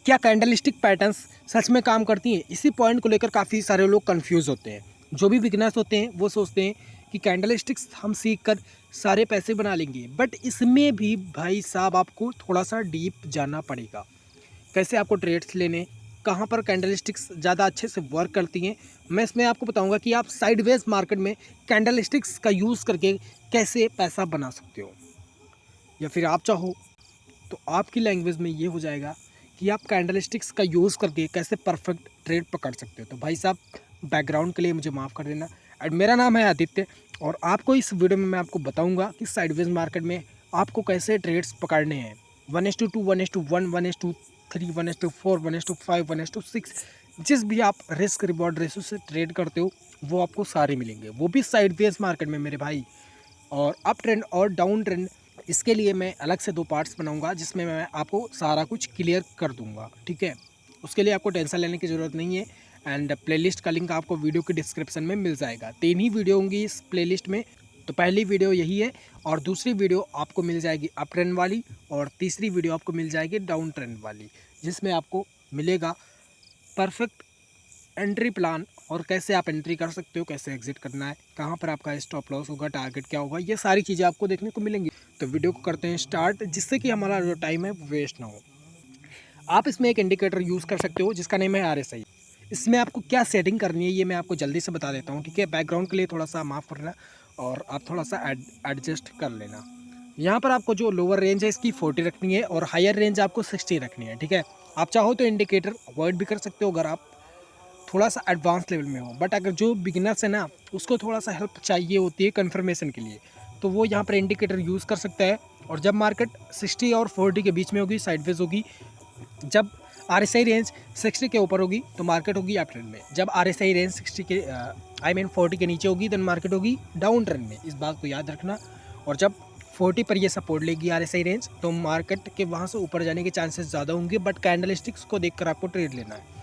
क्या candlestick patterns सच में काम करती हैं? इसी पॉइंट को लेकर काफ़ी सारे लोग कंफ्यूज होते हैं। जो भी बिगिनर्स होते हैं वो सोचते हैं कि कैंडलस्टिक्स हम सीख कर सारे पैसे बना लेंगे, बट इसमें भी भाई साहब आपको थोड़ा सा डीप जाना पड़ेगा। कैसे आपको ट्रेड्स लेने, कहाँ पर कैंडलस्टिक्स ज़्यादा अच्छे से वर्क करती हैं, मैं इसमें आपको बताऊंगा कि आप साइडवेज मार्केट में कैंडलस्टिक्स का यूज़ करके कैसे पैसा बना सकते हो। या फिर आप चाहो तो आपकी लैंग्वेज में ये हो जाएगा कि आप कैंडलस्टिक्स का यूज़ करके कैसे परफेक्ट ट्रेड पकड़ सकते हो। तो भाई साहब, बैकग्राउंड के लिए मुझे माफ़ कर देना। एंड मेरा नाम है आदित्य और आपको इस वीडियो में मैं आपको बताऊंगा कि साइडवेज मार्केट में आपको कैसे ट्रेड्स पकड़ने हैं। 1:2, 1:1, 1:3, 1:4, 1:5, 1:6, जिस भी आप रिस्क रिवॉर्ड रेशो से ट्रेड करते हो वो आपको सारे मिलेंगे, वो भी साइडवेज मार्केट में मेरे भाई। और अप ट्रेंड और डाउन ट्रेंड, इसके लिए मैं अलग से 2 पार्ट्स बनाऊंगा जिसमें मैं आपको सारा कुछ क्लियर कर दूंगा, ठीक है। उसके लिए आपको टेंशन लेने की ज़रूरत नहीं है। एंड प्लेलिस्ट का लिंक आपको वीडियो के डिस्क्रिप्शन में मिल जाएगा। 3 ही वीडियो होंगी इस प्लेलिस्ट में। तो पहली वीडियो यही है और दूसरी वीडियो आपको मिल जाएगी अप ट्रेंड वाली और तीसरी वीडियो आपको मिल जाएगी डाउन ट्रेंड वाली, जिसमें आपको मिलेगा परफेक्ट एंट्री प्लान और कैसे आप एंट्री कर सकते हो, कैसे एग्जिट करना है, कहाँ पर आपका स्टॉप लॉस होगा, टारगेट क्या होगा, ये सारी चीज़ें आपको देखने को मिलेंगी। तो वीडियो को करते हैं स्टार्ट, जिससे कि हमारा जो टाइम है वो वेस्ट ना हो। आप इसमें एक इंडिकेटर यूज़ कर सकते हो जिसका नेम है RSI। इसमें आपको क्या सेटिंग करनी है ये मैं आपको जल्दी से बता देता हूँ, ठीक है। बैकग्राउंड के लिए थोड़ा सा माफ़ करना और आप थोड़ा सा एडजस्ट कर लेना। यहाँ पर आपको जो लोअर रेंज है इसकी 40 रखनी है और हायर रेंज आपको 60 रखनी है, ठीक है। आप चाहो तो इंडिकेटर अवॉइड भी कर सकते हो अगर आप थोड़ा सा एडवांस लेवल में हो, बट अगर जो बिगिनर्स है ना उसको थोड़ा सा हेल्प चाहिए होती है कन्फर्मेशन के लिए, तो वो यहाँ पर इंडिकेटर यूज़ कर सकता है। और जब मार्केट 60 और 40 के बीच में होगी, साइडवेज होगी, जब RSI रेंज 60 के ऊपर होगी तो मार्केट होगी अप ट्रेंड में। जब RSI रेंज 60 के 40 के नीचे होगी देन मार्केट होगी डाउन ट्रेंड में, इस बात को याद रखना। और जब 40 पर ये सपोर्ट लेगी RSI रेंज तो मार्केट के वहाँ से ऊपर जाने के चांसेस ज़्यादा होंगे, बट कैंडलस्टिक्स को देखकर आपको ट्रेड लेना है।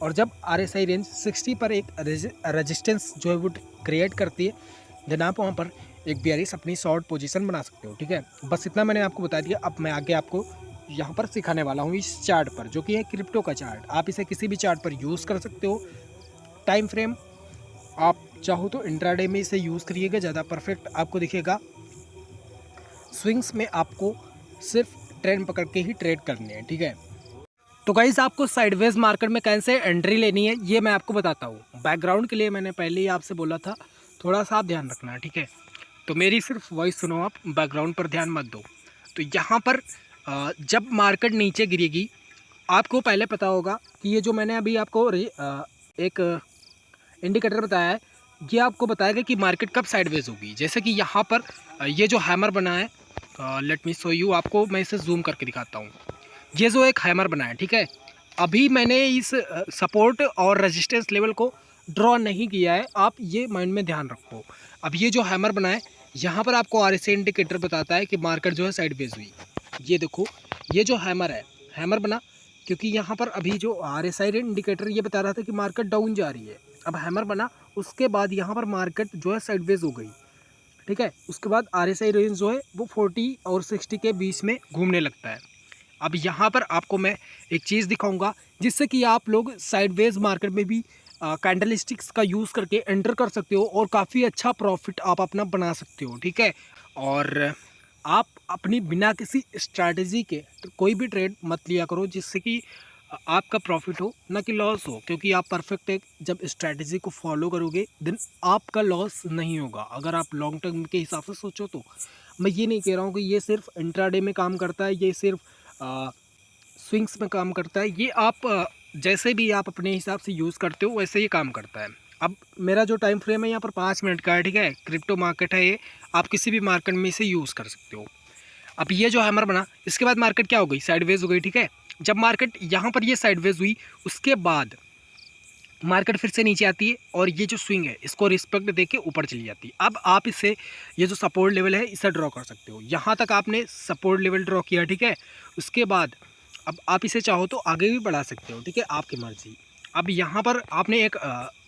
और जब RSI रेंज 60 पर एक रेजिस्टेंस जो है वो क्रिएट करती है, देन आप वहाँ पर एक बेयरिश अपनी शॉर्ट पोजीशन बना सकते हो, ठीक है। बस इतना मैंने आपको बता दिया। अब मैं आगे आपको यहाँ पर सिखाने वाला हूँ इस चार्ट पर, जो कि है क्रिप्टो का चार्ट। आप इसे किसी भी चार्ट पर यूज़ कर सकते हो। टाइम फ्रेम आप चाहो तो इंट्राडे में इसे यूज़ करिएगा, ज़्यादा परफेक्ट आपको दिखेगा। स्विंग्स में आपको सिर्फ ट्रेंड पकड़ के ही ट्रेड करनी है, ठीक है। तो गाइस, आपको साइडवेज मार्केट में कैसे एंट्री लेनी है ये मैं आपको बताता हूँ। बैकग्राउंड के लिए मैंने पहले ही आपसे बोला था, थोड़ा सा आप ध्यान रखना, ठीक है। तो मेरी सिर्फ वॉइस सुनो, आप बैकग्राउंड पर ध्यान मत दो। तो यहाँ पर जब मार्केट नीचे गिरेगी, आपको पहले पता होगा कि ये जो मैंने अभी आपको एक इंडिकेटर बताया है, ये आपको बताएगा कि मार्केट कब साइडवेज होगी। जैसे कि यहाँ पर ये जो हैमर बना है, लेट मी शो यू, आपको मैं इसे जूम करके दिखाता हूँ। ये जो एक हैमर बना है, ठीक है, अभी मैंने इस सपोर्ट और रेजिस्टेंस लेवल को ड्रॉ नहीं किया है, आप ये माइंड में ध्यान रखो। अब ये जो हैमर बना है, यहाँ पर आपको RSI इंडिकेटर बताता है कि मार्केट जो है साइडवेज हुई। ये देखो, ये जो हैमर है, हैमर बना क्योंकि यहाँ पर अभी जो RSI इंडिकेटर ये बता रहा था कि मार्केट डाउन जा रही है। अब हैमर बना, उसके बाद यहाँ पर मार्केट जो है साइडवेज हो गई, ठीक है। उसके बाद RSI रेंज जो है वो 40 और 60 के बीच में घूमने लगता है। अब यहाँ पर आपको मैं एक चीज़ दिखाऊंगा जिससे कि आप लोग साइडवेज मार्केट में भी कैंडलस्टिक्स का यूज़ करके एंटर कर सकते हो और काफ़ी अच्छा प्रॉफिट आप अपना बना सकते हो, ठीक है। और आप अपनी बिना किसी स्ट्रैटेजी के तो कोई भी ट्रेड मत लिया करो जिससे कि आपका प्रॉफिट हो ना कि लॉस हो, क्योंकि आप परफेक्ट एक जब स्ट्रैटेजी को फॉलो करोगे देन आपका लॉस नहीं होगा। अगर आप लॉन्ग टर्म के हिसाब से सोचो तो मैं ये नहीं कह रहा हूँ कि ये सिर्फ इंट्राडे में काम करता है, ये सिर्फ स्विंग्स में काम करता है। ये आप जैसे भी आप अपने हिसाब से यूज़ करते हो वैसे ही काम करता है। अब मेरा जो टाइम फ्रेम है यहाँ पर 5 मिनट का है, ठीक है। क्रिप्टो मार्केट है ये, आप किसी भी मार्केट में इसे यूज़ कर सकते हो। अब ये जो हैमर बना, इसके बाद मार्केट क्या हो गई, साइडवेज हो गई, ठीक है। जब मार्केट यहाँ पर ये साइडवेज हुई, उसके बाद मार्केट फिर से नीचे आती है और ये जो स्विंग है इसको रिस्पेक्ट देके ऊपर चली जाती है। अब आप इसे, ये जो सपोर्ट लेवल है इसे ड्रॉ कर सकते हो। यहाँ तक आपने सपोर्ट लेवल ड्रॉ किया, ठीक है। उसके बाद अब आप इसे चाहो तो आगे भी बढ़ा सकते हो, ठीक है, आपकी मर्जी। अब यहाँ पर आपने एक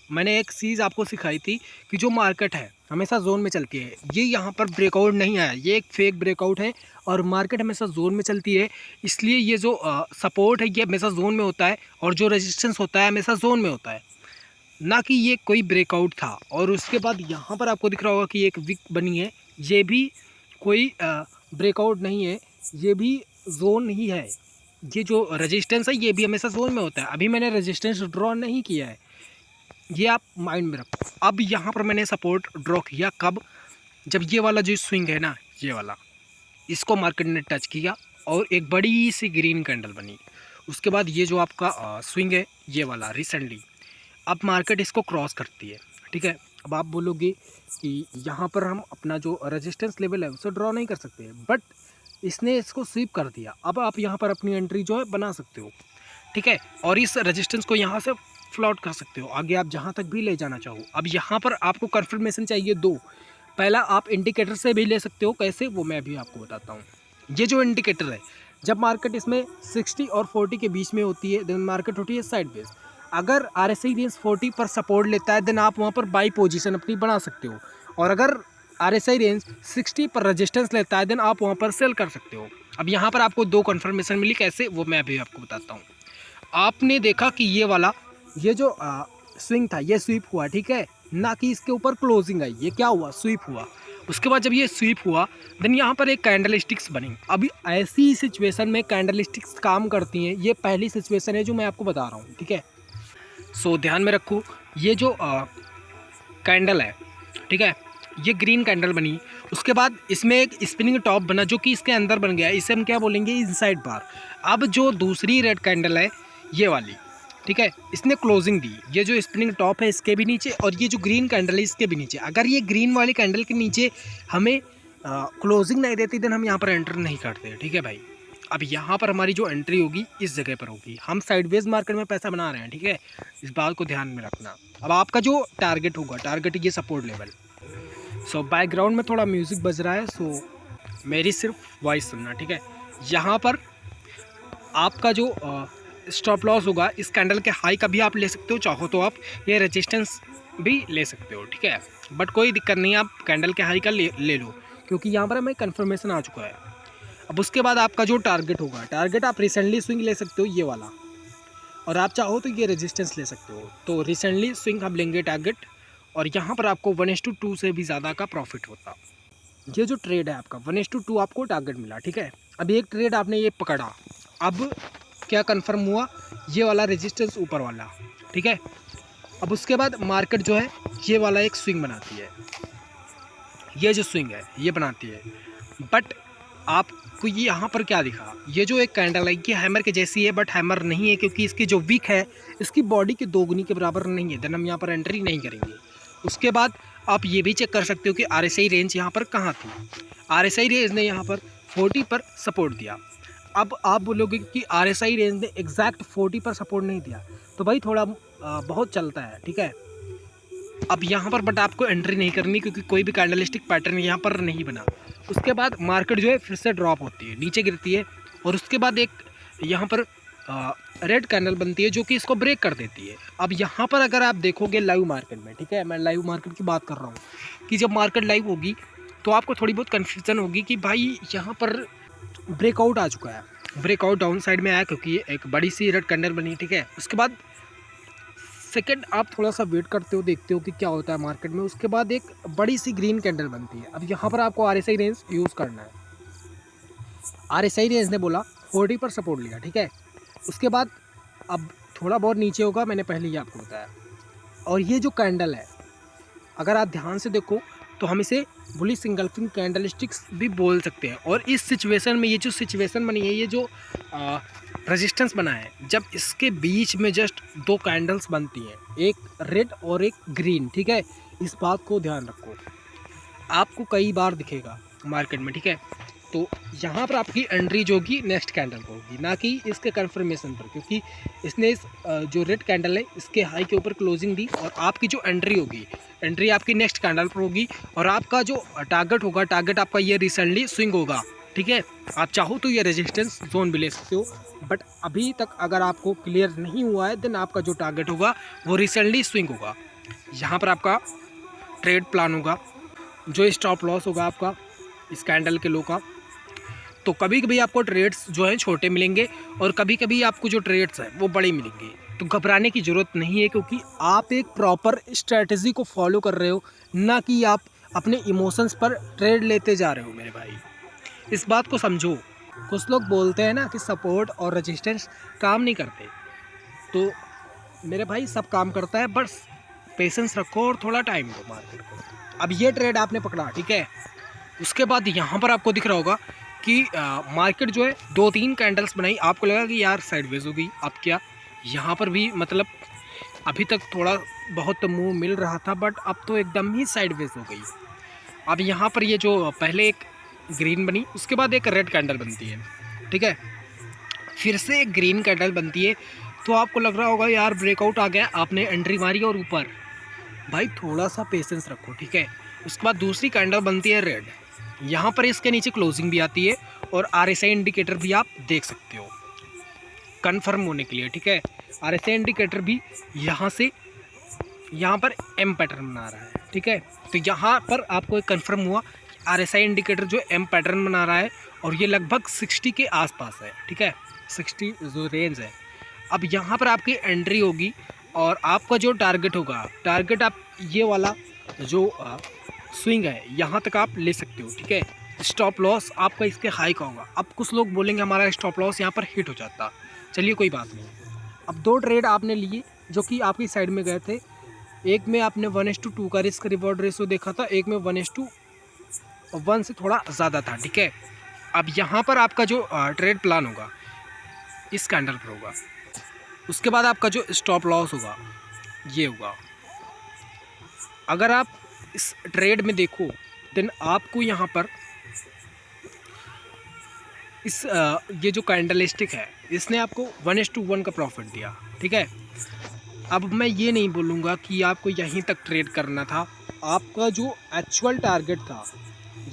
मैंने एक चीज़ आपको सिखाई थी कि जो मार्केट है हमेशा जोन में चलती है। ये यहाँ पर ब्रेकआउट नहीं आया, ये एक फेक ब्रेकआउट है और मार्केट हमेशा जोन में चलती है। इसलिए ये जो सपोर्ट है ये हमेशा जोन में होता है और जो रेजिस्टेंस होता है हमेशा जोन में होता है, ना कि ये कोई ब्रेकआउट था। और उसके बाद यहाँ पर आपको दिख रहा होगा कि एक विक बनी है, ये भी कोई ब्रेकआउट नहीं है, ये भी जोन ही है। ये जो रेजिस्टेंस है ये भी हमेशा जोन में होता है। अभी मैंने रेजिस्टेंस ड्रॉ नहीं किया है, ये आप माइंड में रखो। अब यहाँ पर मैंने सपोर्ट ड्रॉ किया कब, जब ये वाला जो स्विंग है ना, ये वाला, इसको मार्केट ने टच किया और एक बड़ी सी ग्रीन कैंडल बनी। उसके बाद ये जो आपका स्विंग है ये वाला रिसेंटली, अब मार्केट इसको क्रॉस करती है, ठीक है। अब आप बोलोगे कि यहाँ पर हम अपना जो रेजिस्टेंस लेवल है उसे ड्रॉ नहीं कर सकते, बट इसने इसको स्वीप कर दिया। अब आप यहाँ पर अपनी एंट्री जो है बना सकते हो, ठीक है, और इस रेजिस्टेंस को यहाँ से फ्लॉट कर सकते हो, आगे आप जहाँ तक भी ले जाना चाहो। अब यहाँ पर आपको कन्फर्मेशन चाहिए दो। पहला आप इंडिकेटर से भी ले सकते हो, कैसे वो मैं भी आपको बताता हूँ। ये जो इंडिकेटर है, जब मार्केट इसमें 60 और 40 के बीच में होती है देन मार्केट होती है साइडवेज। अगर RSI रेंज 40 पर सपोर्ट लेता है देन आप वहाँ पर बाई पोजीशन अपनी बना सकते हो, और अगर RSI रेंज 60 पर रेजिस्टेंस लेता है देन आप वहाँ पर सेल कर सकते हो। अब यहाँ पर आपको दो कन्फर्मेशन मिली, कैसे वो मैं अभी आपको बताता हूँ। आपने देखा कि ये वाला ये जो स्विंग था ये स्वीप हुआ, ठीक है, ना कि इसके ऊपर क्लोजिंग आई, ये क्या हुआ, स्वीप हुआ। उसके बाद जब ये स्वीप हुआ देन यहाँ पर एक कैंडल स्टिक्स बनी। अभी ऐसी सिचुएशन में कैंडल स्टिक्स काम करती हैं, ये पहली सिचुएशन है जो मैं आपको बता रहा हूँ, ठीक है। सो ध्यान में रखो, ये जो कैंडल है, ठीक है, ये ग्रीन कैंडल बनी। उसके बाद इसमें एक स्पिनिंग टॉप बना जो कि इसके अंदर बन गया, इसे हम क्या बोलेंगे, इनसाइड बार। अब जो दूसरी रेड कैंडल है ये वाली, ठीक है, इसने क्लोजिंग दी, ये जो स्पिनिंग टॉप है इसके भी नीचे और ये जो ग्रीन कैंडल है इसके भी नीचे। अगर ये ग्रीन वाली कैंडल के नीचे हमें क्लोजिंग नहीं देती देन हम यहाँ पर एंटर नहीं करते, ठीक है भाई। अब यहाँ पर हमारी जो एंट्री होगी इस जगह पर होगी, हम साइडवेज मार्केट में पैसा बना रहे हैं, ठीक है, इस बात को ध्यान में रखना। अब आपका जो टारगेट होगा, टारगेट ये सपोर्ट लेवल। सो बैकग्राउंड में थोड़ा म्यूज़िक बज रहा है, सो मेरी सिर्फ वॉइस सुनना, ठीक है। यहाँ पर आपका जो स्टॉप लॉस होगा इस कैंडल के हाई का भी आप ले सकते हो, चाहो तो आप ये रेजिस्टेंस भी ले सकते हो, ठीक है, बट कोई दिक्कत नहीं, आप कैंडल के हाई का ले लो, क्योंकि यहाँ पर हमें कन्फर्मेशन आ चुका है। अब उसके बाद आपका जो टारगेट होगा, टारगेट आप रिसेंटली स्विंग ले सकते हो ये वाला, और आप चाहो तो ये रेजिस्टेंस ले सकते हो। तो रिसेंटली स्विंग हम लेंगे टारगेट, और यहाँ पर आपको 1:2 से भी ज़्यादा का प्रॉफिट होता। ये जो ट्रेड है आपका 1:2 आपको टारगेट मिला, ठीक है। अब एक ट्रेड आपने ये पकड़ा, अब क्या कंफर्म हुआ, ये वाला रेजिस्टेंस ऊपर वाला, ठीक है। अब उसके बाद मार्केट जो है ये वाला एक स्विंग बनाती है, ये जो स्विंग है ये बनाती है, बट आपको ये यहाँ पर क्या दिखा, ये जो एक कैंडल है ये हैमर के जैसी है, बट हैमर नहीं है क्योंकि इसकी जो विक है इसकी बॉडी के दोगुनी के बराबर नहीं है, देन हम यहाँ पर एंट्री नहीं करेंगे। उसके बाद आप ये भी चेक कर सकते हो कि RSI रेंज यहाँ पर कहाँ थी। RSI रेंज ने यहाँ पर 40 पर सपोर्ट दिया। अब आप बोलोगे कि RSI रेंज ने एग्जैक्ट 40 पर सपोर्ट नहीं दिया, तो भाई थोड़ा बहुत चलता है, ठीक है। अब यहाँ पर बट आपको एंट्री नहीं करनी क्योंकि कोई भी कैंडलस्टिक पैटर्न यहाँ पर नहीं बना। उसके बाद मार्केट जो है फिर से ड्रॉप होती है, नीचे गिरती है, और उसके बाद एक यहाँ पर रेड कैंडल बनती है जो कि इसको ब्रेक कर देती है। अब यहाँ पर अगर आप देखोगे लाइव मार्केट में, ठीक है, मैं लाइव मार्केट की बात कर रहा हूँ, कि जब मार्केट लाइव होगी तो आपको थोड़ी बहुत कन्फ्यूज़न होगी कि भाई यहाँ पर ब्रेकआउट आ चुका है, ब्रेकआउट डाउन साइड में आया क्योंकि एक बड़ी सी रेड कैंडल बनी, ठीक है। उसके बाद सेकंड आप थोड़ा सा वेट करते हो, देखते हो कि क्या होता है मार्केट में। उसके बाद एक बड़ी सी ग्रीन कैंडल बनती है। अब यहाँ पर आपको RSI रेंज यूज़ करना है। RSI रेंज ने बोला 40 पर सपोर्ट लिया, ठीक है। उसके बाद अब थोड़ा बहुत नीचे होगा, मैंने पहले ही आपको बताया। और ये जो कैंडल है अगर आप ध्यान से देखो तो हम इसे बुलिश इंगल्फिंग कैंडलस्टिक्स भी बोल सकते हैं। और इस सिचुएशन में ये जो सिचुएशन बनी है, ये जो रेजिस्टेंस बना है, जब इसके बीच में जस्ट दो कैंडल्स बनती हैं, एक रेड और एक ग्रीन, ठीक है, इस बात को ध्यान रखो, आपको कई बार दिखेगा मार्केट में, ठीक है। तो यहाँ पर आपकी एंट्री जो होगी नेक्स्ट कैंडल पर होगी, ना कि इसके कन्फर्मेशन पर, क्योंकि इसने इस जो रेड कैंडल है इसके हाई के ऊपर क्लोजिंग दी, और आपकी जो एंट्री होगी, एंट्री आपकी नेक्स्ट कैंडल पर होगी, और आपका जो टारगेट होगा, टारगेट आपका ये रिसेंटली स्विंग होगा, ठीक है। आप चाहो तो ये रेजिस्टेंस जोन भी ले सकते हो, बट अभी तक अगर आपको क्लियर नहीं हुआ है देन आपका जो टारगेट होगा वो रिसेंटली स्विंग होगा। यहाँ पर आपका ट्रेड प्लान होगा, जो स्टॉप लॉस होगा आपका इस कैंडल के लो का। तो कभी कभी आपको ट्रेड्स जो हैं छोटे मिलेंगे और कभी कभी आपको जो ट्रेड्स हैं वो बड़े मिलेंगे। तो घबराने की ज़रूरत नहीं है, क्योंकि आप एक प्रॉपर स्ट्रेटजी को फॉलो कर रहे हो, ना कि आप अपने इमोशंस पर ट्रेड लेते जा रहे हो मेरे भाई। इस बात को समझो। कुछ लोग बोलते हैं ना कि सपोर्ट और रेजिस्टेंस काम नहीं करते, तो मेरे भाई सब काम करता है, बस पेशेंस रखो और थोड़ा टाइम दो मार्केट को। अब ये ट्रेड आपने पकड़ा, ठीक है। उसके बाद यहाँ पर आपको दिख रहा होगा कि मार्केट जो है 2-3 कैंडल्स बनाई, आपको लगा कि यार साइडवेज हो गई। अब क्या यहाँ पर भी मतलब अभी तक थोड़ा बहुत मूव मिल रहा था, बट अब तो एकदम ही साइडवेज हो गई। अब यहाँ पर ये जो पहले एक ग्रीन बनी, उसके बाद एक रेड कैंडल बनती है, ठीक है। फिर से एक ग्रीन कैंडल बनती है, तो आपको लग रहा होगा यार ब्रेकआउट आ गया, आपने एंट्री मारी और ऊपर। भाई थोड़ा सा पेशेंस रखो, ठीक है। उसके बाद दूसरी कैंडल बनती है रेड, यहाँ पर इसके नीचे क्लोजिंग भी आती है और RSI इंडिकेटर भी आप देख सकते हो कंफर्म होने के लिए, ठीक है। RSI इंडिकेटर भी यहाँ से यहाँ पर M पैटर्न बना रहा है, ठीक है। तो यहाँ पर आपको एक कंफर्म हुआ RSI इंडिकेटर जो M पैटर्न बना रहा है, और ये लगभग 60 के आसपास है, ठीक है, 60 जो रेंज है। अब यहाँ पर आपकी एंट्री होगी और आपका जो टारगेट होगा, टारगेट आप ये वाला जो स्विंग है यहाँ तक आप ले सकते हो, ठीक है। स्टॉप लॉस आपका इसके हाई का होगा। अब कुछ लोग बोलेंगे हमारा स्टॉप लॉस यहाँ पर हिट हो जाता, चलिए कोई बात नहीं। अब 2 ट्रेड आपने लिए जो कि आपकी साइड में गए थे। एक में आपने 1:2 का रिस्क रिवॉर्ड रेशो देखा था, एक में 1:1 से थोड़ा ज़्यादा था, ठीक है। अब यहाँ पर आपका जो ट्रेड प्लान होगा इस कैंडल पर होगा। उसके बाद आपका जो स्टॉप लॉस होगा ये होगा। अगर आप इस ट्रेड में देखो, देन आपको यहाँ पर इस ये जो कैंडलस्टिक है इसने आपको 1:1 का प्रॉफिट दिया, ठीक है। अब मैं ये नहीं बोलूँगा कि आपको यहीं तक ट्रेड करना था। आपका जो एक्चुअल टारगेट था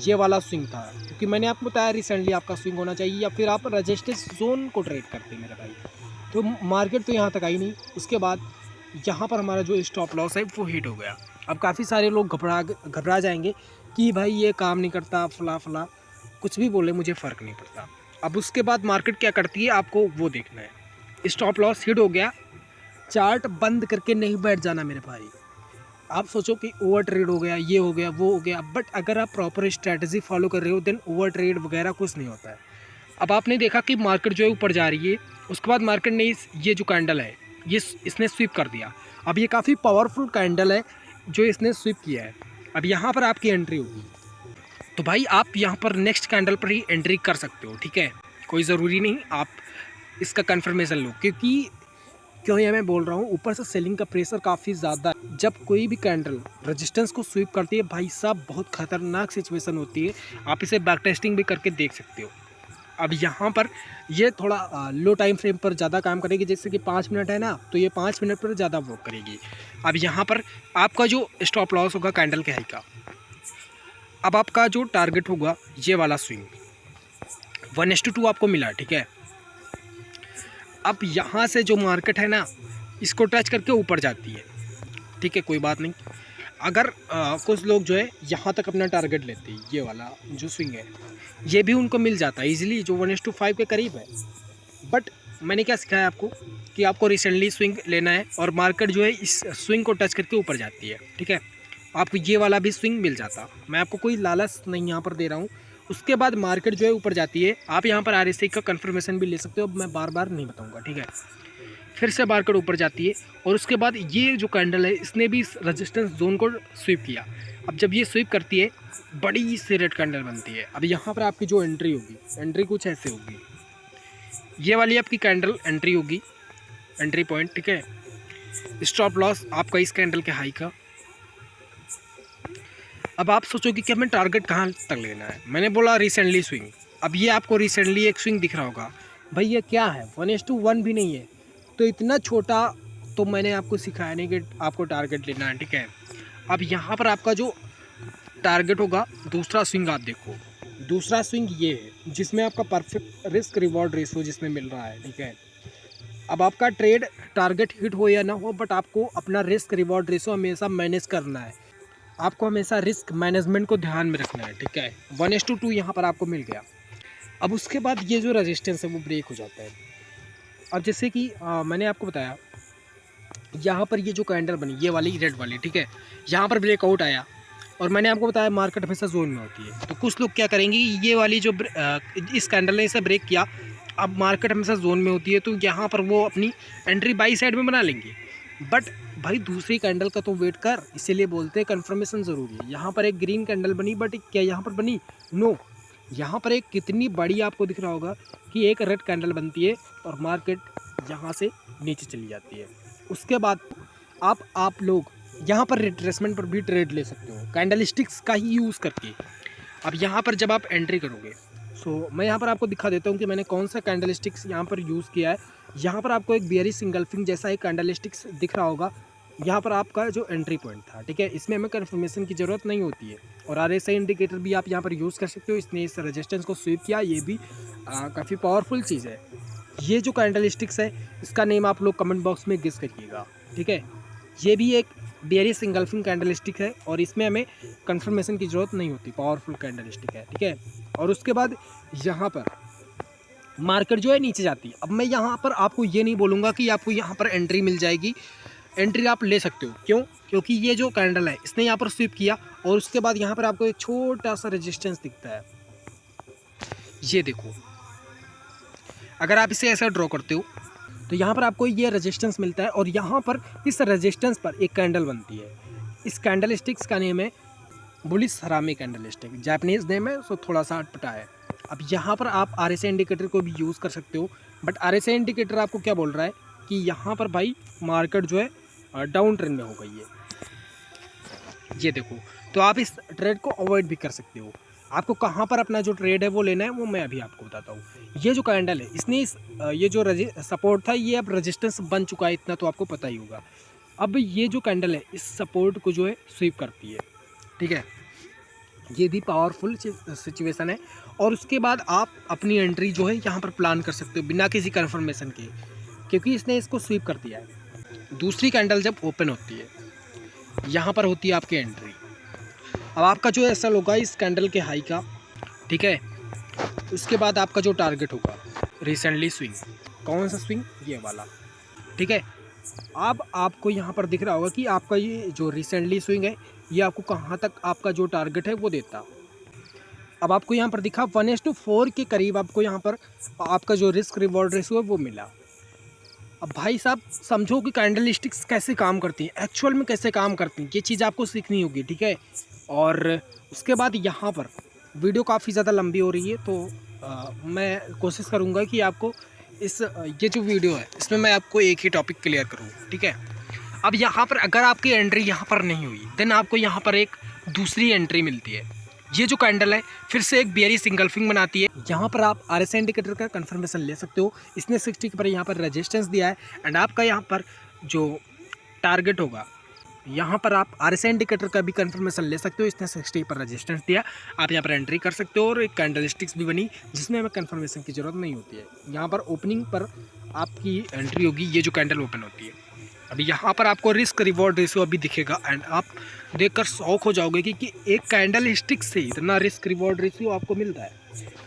ये वाला स्विंग था, क्योंकि मैंने आपको बताया रिसेंटली आपका स्विंग होना चाहिए, या फिर आप रेजिस्टेंस जोन को ट्रेड करते मेरे भाई। तो मार्केट तो यहाँ तक आई नहीं। उसके बाद यहाँ पर हमारा जो स्टॉप लॉस है वो हिट हो गया। अब काफ़ी सारे लोग घबरा जाएंगे कि भाई ये काम नहीं करता, फला फला कुछ भी बोले, मुझे फ़र्क नहीं पड़ता। अब उसके बाद मार्केट क्या करती है आपको वो देखना है। स्टॉप लॉस हिट हो गया, चार्ट बंद करके नहीं बैठ जाना मेरे भाई। आप सोचो कि ओवर ट्रेड हो गया, ये हो गया, वो हो गया, बट अगर आप प्रॉपर स्ट्रैटेजी फॉलो कर रहे हो देन ओवर ट्रेड वगैरह कुछ नहीं होता है। अब आपने देखा कि मार्केट जो है ऊपर जा रही है, उसके बाद मार्केट ने ये जो कैंडल है ये इसने स्वीप कर दिया। अब ये काफ़ी पावरफुल कैंडल है जो इसने स्वीप किया है। अब यहाँ पर आपकी एंट्री होगी, तो भाई आप यहाँ पर नेक्स्ट कैंडल पर ही एंट्री कर सकते हो, ठीक है। कोई ज़रूरी नहीं आप इसका कन्फर्मेशन लो, क्योंकि क्यों ये मैं बोल रहा हूँ, ऊपर से सेलिंग का प्रेशर काफ़ी ज़्यादा है। जब कोई भी कैंडल रेजिस्टेंस को स्वीप करती है भाई साहब, बहुत ख़तरनाक सिचुएशन होती है। आप इसे बैक टेस्टिंग भी करके देख सकते हो। अब यहाँ पर ये थोड़ा लो टाइम फ्रेम पर ज़्यादा काम करेगी, जैसे कि 5 मिनट है ना, तो ये 5 मिनट पर ज़्यादा वर्क करेगी। अब यहाँ पर आपका जो स्टॉप लॉस होगा कैंडल के हाई का, अब आपका जो टारगेट होगा ये वाला स्विंग 1:2 आपको मिला, ठीक है। अब यहाँ से जो मार्केट है ना इसको टच करके ऊपर जाती है, ठीक है, कोई बात नहीं। अगर कुछ लोग जो है यहाँ तक अपना टारगेट लेते हैं, ये वाला जो स्विंग है ये भी उनको मिल जाता है इजीली, जो 1:5 के करीब है। बट मैंने क्या सिखाया आपको कि आपको रिसेंटली स्विंग लेना है और मार्केट जो है इस स्विंग को टच करके ऊपर जाती है, ठीक है। आपको ये वाला भी स्विंग मिल जाता, मैं आपको कोई लालच नहीं यहाँ पर दे रहा हूँ। उसके बाद मार्केट जो है ऊपर जाती है, आप यहाँ पर RSI का कन्फर्मेशन भी ले सकते हो, अब मैं बार बार नहीं बताऊँगा, ठीक है। फिर से मार्केट ऊपर जाती है और उसके बाद ये जो कैंडल है इसने भी इस रेजिस्टेंस जोन को स्वीप किया। अब जब ये स्वीप करती है बड़ी सी रेड कैंडल बनती है। अब यहाँ पर आपकी जो एंट्री होगी, एंट्री कुछ ऐसे होगी, ये वाली आपकी कैंडल एंट्री होगी, एंट्री पॉइंट, ठीक है। स्टॉप लॉस आपका इस कैंडल के हाई का। अब आप सोचोगे कि हमें टारगेट कहाँ तक लेना है, मैंने बोला रिसेंटली स्विंग। अब ये आपको रिसेंटली एक स्विंग दिख रहा होगा, भाई ये क्या है, 1:1 भी नहीं है, तो इतना छोटा तो मैंने आपको सिखाया नहीं कि आपको टारगेट लेना है, ठीक है। अब यहाँ पर आपका जो टारगेट होगा दूसरा स्विंग आप देखो, दूसरा स्विंग ये है जिसमें आपका परफेक्ट रिस्क रिवॉर्ड रेशो जिसमें मिल रहा है, ठीक है। अब आपका ट्रेड टारगेट हिट हो या ना हो, बट आपको अपना रिस्क रिवॉर्ड रेशो हमेशा मैनेज करना है। आपको हमेशा रिस्क मैनेजमेंट को ध्यान में रखना है, ठीक है। 1:2 यहाँ पर आपको मिल गया। अब उसके बाद ये जो रेजिस्टेंस है वो ब्रेक हो जाता है। अब जैसे कि मैंने आपको बताया यहाँ पर ये जो कैंडल बनी ये वाली रेड वाली, ठीक है, यहाँ पर ब्रेकआउट आया और मैंने आपको बताया मार्केट हमेशा जोन में होती है। तो कुछ लोग क्या करेंगे, ये वाली जो इस कैंडल ने इसे ब्रेक किया, अब मार्केट हमेशा जोन में होती है तो यहाँ पर वो अपनी एंट्री बाई साइड में बना लेंगे। बट भाई दूसरी कैंडल का तो वेट कर, इसीलिए बोलते हैं कन्फर्मेशन ज़रूरी है। यहाँ पर एक ग्रीन कैंडल बनी, बट क्या यहाँ पर बनी? नो। यहाँ पर एक कितनी बड़ी आपको दिख रहा होगा कि एक रेड कैंडल बनती है और मार्केट यहाँ से नीचे चली जाती है। उसके बाद आप लोग यहाँ पर रिट्रेसमेंट पर भी ट्रेड ले सकते हो कैंडल स्टिक्स का ही यूज़ करके। अब यहाँ पर जब आप एंट्री करोगे, सो मैं यहाँ पर आपको दिखा देता हूँ कि मैंने कौन सा कैंडल स्टिक्स यहाँ पर यूज़ किया है। यहाँ पर आपको एक बेयरिश इंगल्फिंग जैसा एक कैंडल स्टिक्स दिख रहा होगा, यहाँ पर आपका जो एंट्री पॉइंट था, ठीक है। इसमें हमें कन्फर्मेशन की ज़रूरत नहीं होती है और RSI इंडिकेटर भी आप यहाँ पर यूज़ कर सकते हो। इसने इस रेजिस्टेंस को स्वीप किया, ये भी काफ़ी पावरफुल चीज़ है। ये जो कैंडल स्टिक्स है इसका नेम आप लोग कमेंट बॉक्स में गेस करिएगा, ठीक है। ये भी एक बेयरिश इंगल्फिंग कैंडल स्टिक है और इसमें हमें कन्फर्मेशन की ज़रूरत नहीं होती, पावरफुल कैंडल स्टिक है, ठीक है। और उसके बाद यहाँ पर मार्केट जो है नीचे जाती है। अब मैं यहाँ पर आपको ये नहीं बोलूँगा कि आपको यहाँ पर एंट्री मिल जाएगी, एंट्री आप ले सकते हो। क्यों? क्योंकि ये जो कैंडल है इसने यहाँ पर स्वीप किया और उसके बाद यहाँ पर आपको एक छोटा सा रेजिस्टेंस दिखता है, ये देखो। अगर आप इसे ऐसा ड्रॉ करते हो तो यहाँ पर आपको ये रेजिस्टेंस मिलता है और यहाँ पर इस रेजिस्टेंस पर एक कैंडल बनती है। इस कैंडल स्टिक्स का नेम है बुलिश हरामी कैंडल स्टिक, जापानीज नेम है, सो थोड़ा सा अटपटा है। अब यहाँ पर आप RSI इंडिकेटर को भी यूज़ कर सकते हो, बट RSI इंडिकेटर आपको क्या बोल रहा है कि यहाँ पर भाई मार्केट जो है डाउन ट्रेंड में हो गई है, ये देखो। तो आप इस ट्रेड को अवॉइड भी कर सकते हो। आपको कहाँ पर अपना जो ट्रेड है वो लेना है वो मैं अभी आपको बताता हूँ। ये जो कैंडल है इसने ये जो सपोर्ट था ये अब रेजिस्टेंस बन चुका है, इतना तो आपको पता ही होगा। अब ये जो कैंडल है इस सपोर्ट को जो है स्वीप करती है, ठीक है। ये भी पावरफुल सिचुएशन है और उसके बाद आप अपनी एंट्री जो है यहाँ पर प्लान कर सकते हो बिना किसी कन्फर्मेशन के, क्योंकि इसने इसको स्वीप कर दिया है। दूसरी कैंडल जब ओपन होती है यहाँ पर होती है आपकी एंट्री। अब आपका जो एसएल होगा इस कैंडल के हाई का, ठीक है। उसके बाद आपका जो टारगेट होगा रिसेंटली स्विंग, कौन सा स्विंग? ये वाला, ठीक है। अब आपको यहाँ पर दिख रहा होगा कि आपका ये जो रिसेंटली स्विंग है ये आपको कहाँ तक आपका जो टारगेट है वो देता। अब आपको यहाँ पर दिखा 1:4 के करीब आपको यहाँ पर आपका जो रिस्क रिवॉर्ड रेशियो है वो मिला। अब भाई साहब समझो कि कैंडल स्टिक्स कैसे काम करती हैं, एक्चुअल में कैसे काम करती हैं, ये चीज़ आपको सीखनी होगी, ठीक है। और उसके बाद यहाँ पर वीडियो काफ़ी ज़्यादा लंबी हो रही है तो मैं कोशिश करूँगा कि आपको ये जो वीडियो है इसमें मैं आपको एक ही टॉपिक क्लियर करूँ, ठीक है। अब यहाँ पर अगर आपकी एंट्री यहाँ पर नहीं हुई देन आपको यहाँ पर एक दूसरी एंट्री मिलती है। ये जो कैंडल है फिर से एक बेयरिश इंगल्फिंग बनाती है। यहाँ पर आप RSI इंडिकेटर का कंफर्मेशन ले सकते हो। इसने 60 के पर यहाँ पर रेजिस्टेंस दिया है एंड आपका यहाँ पर जो टारगेट होगा यहाँ पर आप RSI इंडिकेटर का भी कंफर्मेशन ले सकते हो। इसने 60 पर रेजिस्टेंस दिया, आप यहाँ पर एंट्री कर सकते हो। और एक कैंडल स्टिक्स भी बनी जिसमें हमें कंफर्मेशन की ज़रूरत नहीं होती है। यहाँ पर ओपनिंग पर आपकी एंट्री होगी, ये जो कैंडल ओपन होती है। अभी यहाँ पर आपको रिस्क रिवॉर्ड रेशियो अभी दिखेगा एंड आप देखकर शौक हो जाओगे कि एक कैंडल स्टिक से इतना रिस्क रिवॉर्ड रेशियो आपको मिलता है,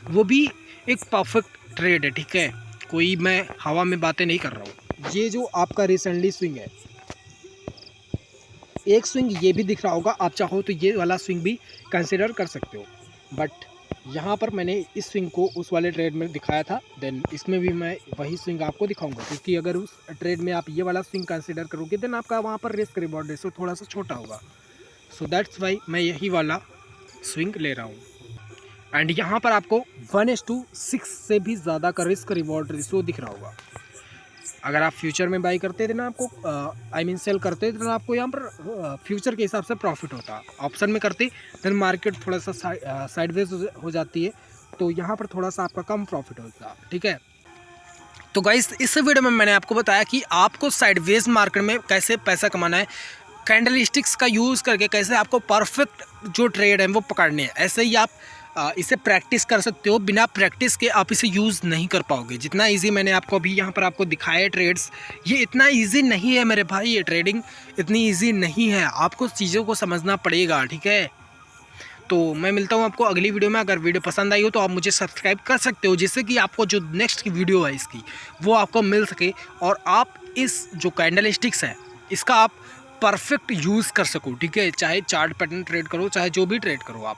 वो भी एक परफेक्ट ट्रेड है, ठीक है। कोई मैं हवा में बातें नहीं कर रहा हूँ। ये जो आपका रिसेंटली स्विंग है, एक स्विंग ये भी दिख रहा होगा, आप चाहो तो ये वाला स्विंग भी कंसिडर कर सकते हो। बट यहाँ पर मैंने इस स्विंग को उस वाले ट्रेड में दिखाया था, देन इसमें भी मैं वही स्विंग आपको दिखाऊंगा, क्योंकि अगर उस ट्रेड में आप ये वाला स्विंग कंसिडर करोगे देन आपका वहाँ पर रिस्क रिवॉर्ड रेशियो थोड़ा सा छोटा होगा। सो दैट्स वाई मैं यही वाला स्विंग ले रहा हूँ। एंड यहाँ पर आपको 1:6 से भी ज़्यादा का रिस्क रिवॉर्ड रेशियो दिख रहा होगा। अगर आप फ्यूचर में बाई करते थे ना आपको सेल करते थे तो आपको यहाँ पर फ्यूचर के हिसाब से प्रॉफिट होता। ऑप्शन में करते देन मार्केट थोड़ा सा साइडवेज हो जाती है, तो यहाँ पर थोड़ा सा आपका कम प्रॉफिट होता, ठीक है। तो गाइस इस वीडियो में मैंने आपको बताया कि आपको साइडवेज मार्केट में कैसे पैसा कमाना है, कैंडल स्टिक्स का यूज़ करके कैसे आपको परफेक्ट जो ट्रेड है वो पकड़ने हैं। ऐसे ही आप इसे प्रैक्टिस कर सकते हो। बिना प्रैक्टिस के आप इसे यूज़ नहीं कर पाओगे। जितना इजी मैंने आपको अभी यहाँ पर आपको दिखाया है ट्रेड्स, ये इतना इजी नहीं है मेरे भाई। ये ट्रेडिंग इतनी इजी नहीं है, आपको चीज़ों को समझना पड़ेगा, ठीक है। तो मैं मिलता हूँ आपको अगली वीडियो में। अगर वीडियो पसंद आई हो तो आप मुझे सब्सक्राइब कर सकते हो, जिससे कि आपको जो नेक्स्ट की वीडियो है इसकी वो आपको मिल सके, और आप इस जो कैंडल स्टिक्स है इसका आप परफेक्ट यूज़ कर सको, ठीक है। चाहे चार्ट पैटर्न ट्रेड करो, चाहे जो भी ट्रेड करो,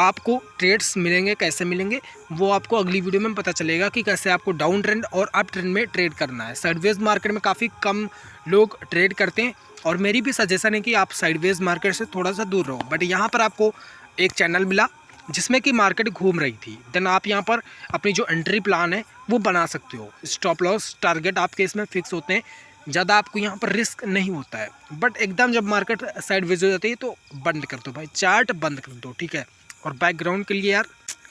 आपको ट्रेड्स मिलेंगे। कैसे मिलेंगे वो आपको अगली वीडियो में पता चलेगा कि कैसे आपको डाउन ट्रेंड और अप ट्रेंड में ट्रेड करना है। साइडवेज मार्केट में काफ़ी कम लोग ट्रेड करते हैं, और मेरी भी सजेशन है कि आप साइडवेज मार्केट से थोड़ा सा दूर रहो। बट यहाँ पर आपको एक चैनल मिला जिसमें कि मार्केट घूम रही थी, देन आप यहाँ पर अपनी जो एंट्री प्लान है वो बना सकते हो। स्टॉप लॉस टारगेट आपके इसमें फिक्स होते हैं, ज़्यादा आपको यहाँ पर रिस्क नहीं होता है। बट एकदम जब मार्केट साइडवेज हो जाती है तो बंद कर दो भाई, चार्ट बंद कर दो, ठीक है। और बैकग्राउंड के लिए यार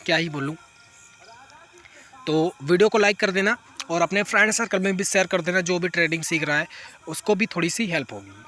क्या ही बोलूँ। तो वीडियो को लाइक कर देना और अपने फ्रेंड सर्कल में भी शेयर कर देना, जो भी ट्रेडिंग सीख रहा है उसको भी थोड़ी सी हेल्प होगी।